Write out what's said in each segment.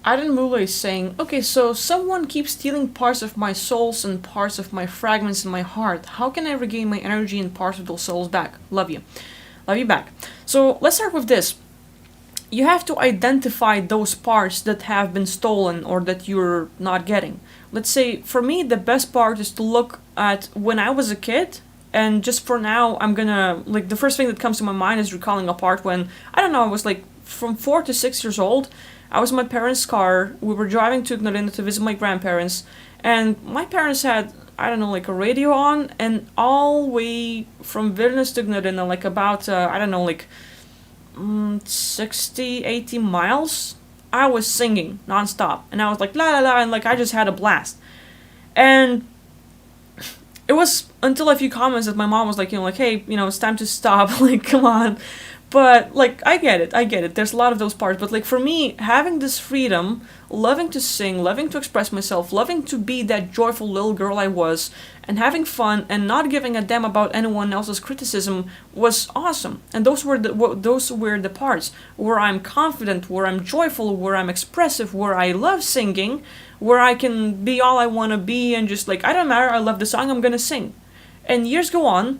Adam Mule is saying, okay, so someone keeps stealing parts of my souls and parts of my fragments in my heart. How can I regain my energy and parts of those souls back? Love you. Love you back. So let's start with this. You have to identify those parts that have been stolen or that you're not getting. Let's say, for me, the best part is to look at when I was a kid. And just for now, I'm gonna, like, the first thing that comes to my mind is recalling a part when, I don't know, I was like from 4 to 6 years old. I was in my parents' car. We were driving to Ignalina to visit my grandparents. And my parents had, I don't know, like a radio on. And all the way from Vilnius to Ignalina, like about, I don't know, like 60, 80 miles, I was singing nonstop. And I was like, la la la, and like I just had a blast. And it was until a few comments that my mom was like, like, hey, it's time to stop. Like, come on. But, like, I get it. There's a lot of those parts. But, like, for me, having this freedom, loving to sing, loving to express myself, loving to be that joyful little girl I was, and having fun, and not giving a damn about anyone else's criticism was awesome. And those were the parts where I'm confident, where I'm joyful, where I'm expressive, where I love singing, where I can be all I want to be, and just, like, I don't matter, I love the song, I'm gonna sing. And years go on,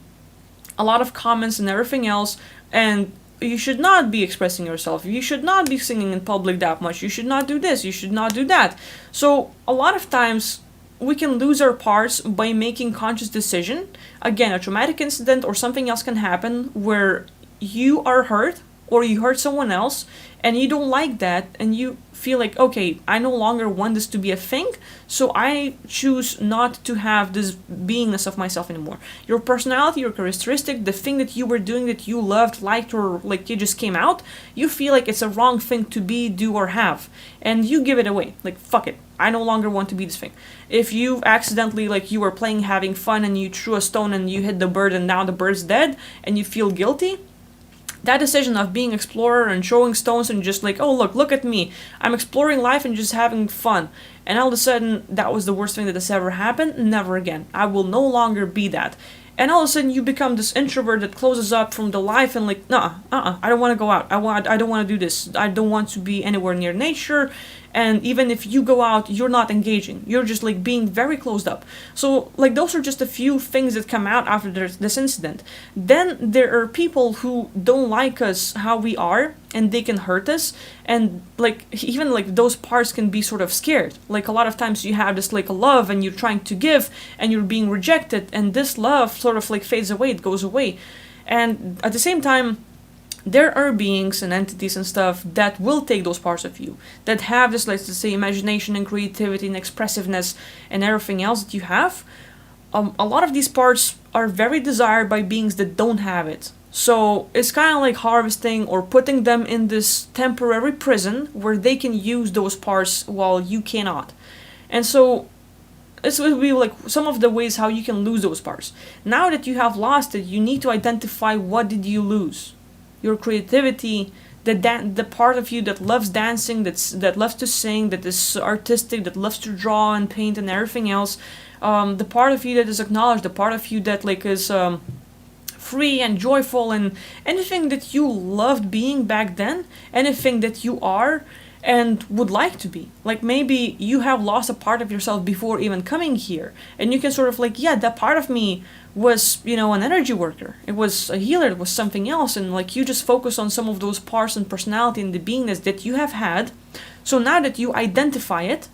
a lot of comments and everything else, and you should not be expressing yourself. You should not be singing in public that much. You should not do this. You should not do that. So a lot of times we can lose our parts by making conscious decision. Again, a traumatic incident or something else can happen where you are hurt or you hurt someone else and you don't like that and you feel like, okay, I no longer want this to be a thing, so I choose not to have this beingness of myself anymore. Your personality, your characteristic, the thing that you were doing that you loved, liked, or like you just came out, you feel like it's a wrong thing to be, do, or have, and you give it away. Like, fuck it, I no longer want to be this thing. If you accidentally, like, you were playing, having fun, and you threw a stone and you hit the bird and now the bird's dead, and you feel guilty, that decision of being explorer and throwing stones and just like, oh, look at me, I'm exploring life and just having fun, and all of a sudden that was the worst thing that has ever happened, never again, I will no longer be that. And all of a sudden you become this introvert that closes up from the life and like, nah, I don't want to go out, I don't want to do this, I don't want to be anywhere near nature. And even if you go out, you're not engaging. You're just like being very closed up. So like those are just a few things that come out after this incident. Then there are people who don't like us how we are and they can hurt us. And like even like those parts can be sort of scared. Like a lot of times you have this like love and you're trying to give and you're being rejected. And this love sort of like fades away, it goes away. And at the same time, there are beings and entities and stuff that will take those parts of you, that have this, let's say, imagination and creativity and expressiveness and everything else that you have. A lot of these parts are very desired by beings that don't have it. So it's kind of like harvesting or putting them in this temporary prison where they can use those parts while you cannot. And so this will be like some of the ways how you can lose those parts. Now that you have lost it, you need to identify what did you lose. Your creativity, the part of you that loves dancing, that loves to sing, that is artistic, that loves to draw and paint and everything else, the part of you that is acknowledged, the part of you that like is free and joyful, and anything that you loved being back then, anything that you are and would like to be. Like maybe you have lost a part of yourself before even coming here, and you can sort of like, yeah, that part of me was, an energy worker. It was a healer, it was something else, and like you just focus on some of those parts and personality and the beingness that you have had. So now that you identify it,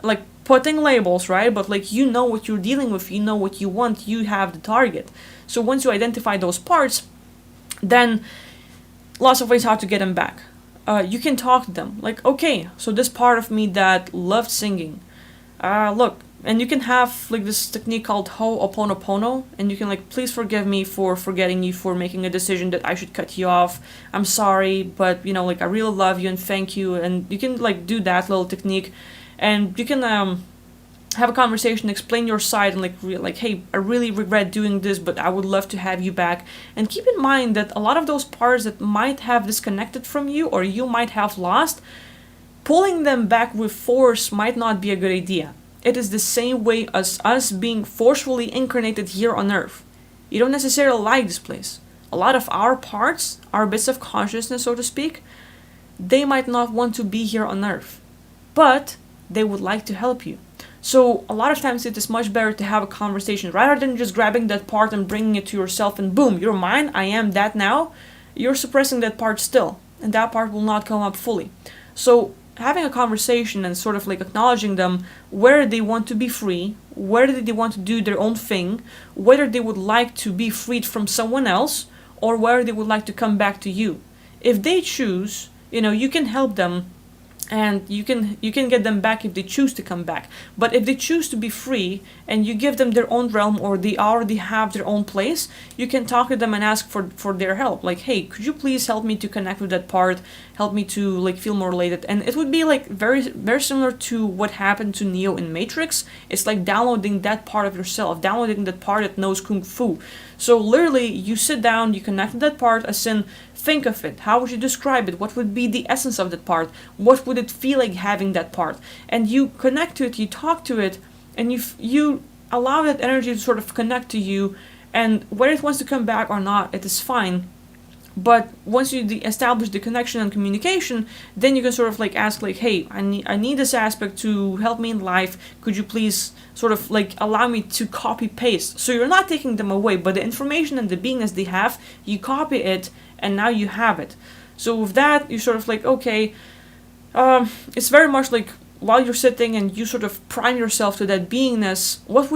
like putting labels, right? But like you know what you're dealing with, you know what you want, you have the target. So once you identify those parts, then lots of ways how to get them back. You can talk to them, like, okay, so this part of me that loved singing, look, and you can have like this technique called Ho'oponopono, and you can like, please forgive me for forgetting you, for making a decision that I should cut you off. I'm sorry, but like I really love you and thank you. And you can like do that little technique, and you can have a conversation, explain your side, and like, hey, I really regret doing this, but I would love to have you back. And keep in mind that a lot of those parts that might have disconnected from you or you might have lost, pulling them back with force might not be a good idea. It is the same way as us being forcefully incarnated here on Earth. You don't necessarily like this place. A lot of our parts, our bits of consciousness, so to speak, they might not want to be here on Earth. but they would like to help you. So a lot of times it is much better to have a conversation rather than just grabbing that part and bringing it to yourself and boom, you're mine, I am that now. You're suppressing that part still, and that part will not come up fully. So having a conversation and sort of like acknowledging them where they want to be free, where they want to do their own thing, whether they would like to be freed from someone else, or where they would like to come back to you. If they choose, you can help them and you can get them back if they choose to come back. But if they choose to be free and you give them their own realm or they already have their own place, you can talk to them and ask for their help. Like, hey, could you please help me to connect with that part, help me to like feel more related. And it would be like very, very similar to what happened to Neo in Matrix. It's like downloading that part of yourself, downloading that part that knows Kung Fu. So literally you sit down, you connect with that part, as in, think of it. How would you describe it? What would be the essence of that part? What would it feel like having that part? And you connect to it, you talk to it, and you allow that energy to sort of connect to you. And whether it wants to come back or not, it is fine. But once you establish the connection and communication, then you can sort of like ask like, hey, I need this aspect to help me in life. Could you please sort of like allow me to copy paste? So you're not taking them away, but the information and the beingness they have, you copy it and now you have it. So with that, you sort of like, okay, it's very much like while you're sitting and you sort of prime yourself to that beingness, what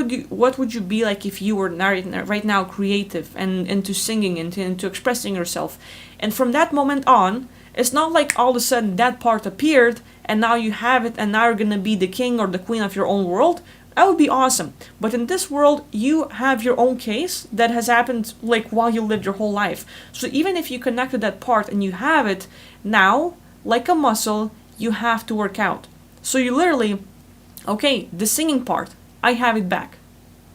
would you be like if you were right now creative and into singing and into expressing yourself? And from that moment on, it's not like all of a sudden that part appeared and now you have it and now you're gonna be the king or the queen of your own world. That would be awesome. But in this world, you have your own case that has happened like while you lived your whole life. So even if you connected that part and you have it, now, like a muscle, you have to work out. So you literally, okay, the singing part, I have it back.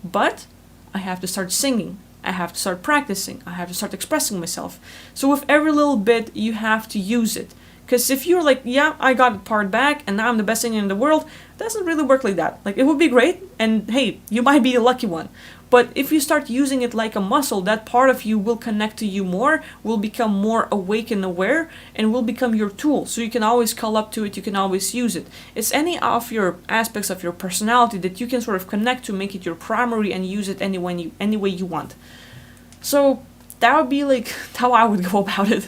But I have to start singing. I have to start practicing. I have to start expressing myself. So with every little bit, you have to use it. Because if you're like, yeah, I got the part back and now I'm the best singer in the world, it doesn't really work like that. Like, it would be great and hey, you might be the lucky one. But if you start using it like a muscle, that part of you will connect to you more, will become more awake and aware, and will become your tool. So you can always call up to it, you can always use it. It's any of your aspects of your personality that you can sort of connect to, make it your primary, and use it any way you want. So that would be like how I would go about it.